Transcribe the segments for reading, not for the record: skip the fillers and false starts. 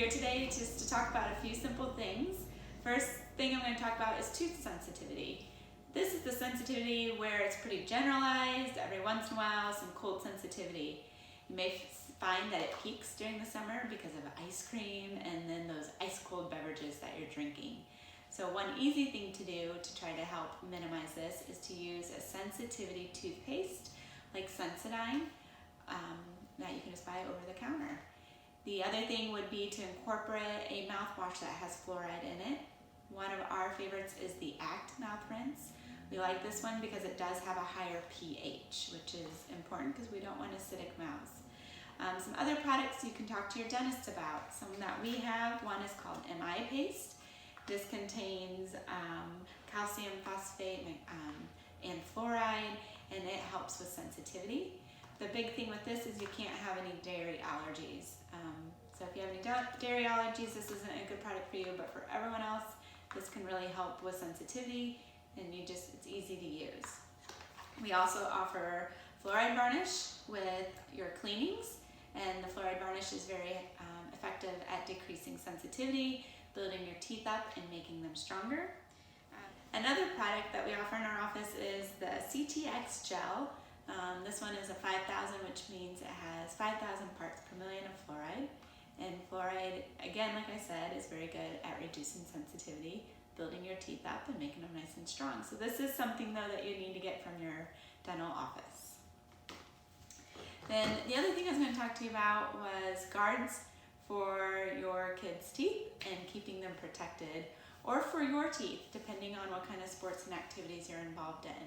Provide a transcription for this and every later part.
here today just to talk about a few simple things. First thing I'm going to talk about is tooth sensitivity. This is the sensitivity where it's pretty generalized, every once in a while some cold sensitivity. You may find that it peaks during the summer because of ice cream and then those ice cold beverages that you're drinking. So one easy thing to do to try to help minimize this is to use a sensitivity toothpaste like Sensodyne that you can just buy over the counter. The other thing would be to incorporate a mouthwash that has fluoride in it. One of our favorites is the Act mouth rinse. We like this one because it does have a higher pH, which is important because we don't want acidic mouths. Some other products you can talk to your dentist about. Some that we have, one is called MI paste. This contains calcium phosphate and fluoride, and it helps with sensitivity. The big thing with this is you can't have any dairy allergies. So if you have any dairy allergies, this isn't a good product for you, but for everyone else, this can really help with sensitivity, and it's easy to use. We also offer Fluoride Varnish with your cleanings, and the Fluoride Varnish is very effective at decreasing sensitivity, building your teeth up, and making them stronger. Another product that we offer in our office is the CTX Gel. This one is a 5,000, which means it has 5,000 parts per million of fluoride. And fluoride, again, like I said, is very good at reducing sensitivity, building your teeth up, and making them nice and strong. So this is something, though, that you need to get from your dental office. Then the other thing I was going to talk to you about was guards for your kids' teeth and keeping them protected, or for your teeth, depending on what kind of sports and activities you're involved in.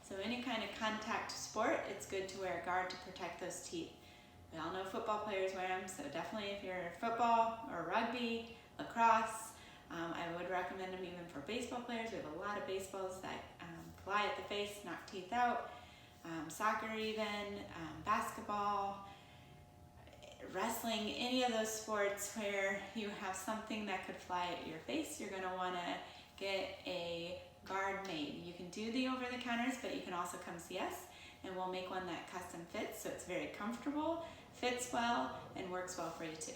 So any kind of contact sport, it's good to wear a guard to protect those teeth. We all know football players wear them, so definitely if you're football or rugby, lacrosse, I would recommend them even for baseball players. We have a lot of baseballs that fly at the face, knock teeth out, soccer even, basketball, wrestling, any of those sports where you have something that could fly at your face, you're going to want to get a guard made. You can do the over-the-counters, but you can also come see us, and we'll make one that custom fits, so it's very comfortable, fits well, and works well for you too.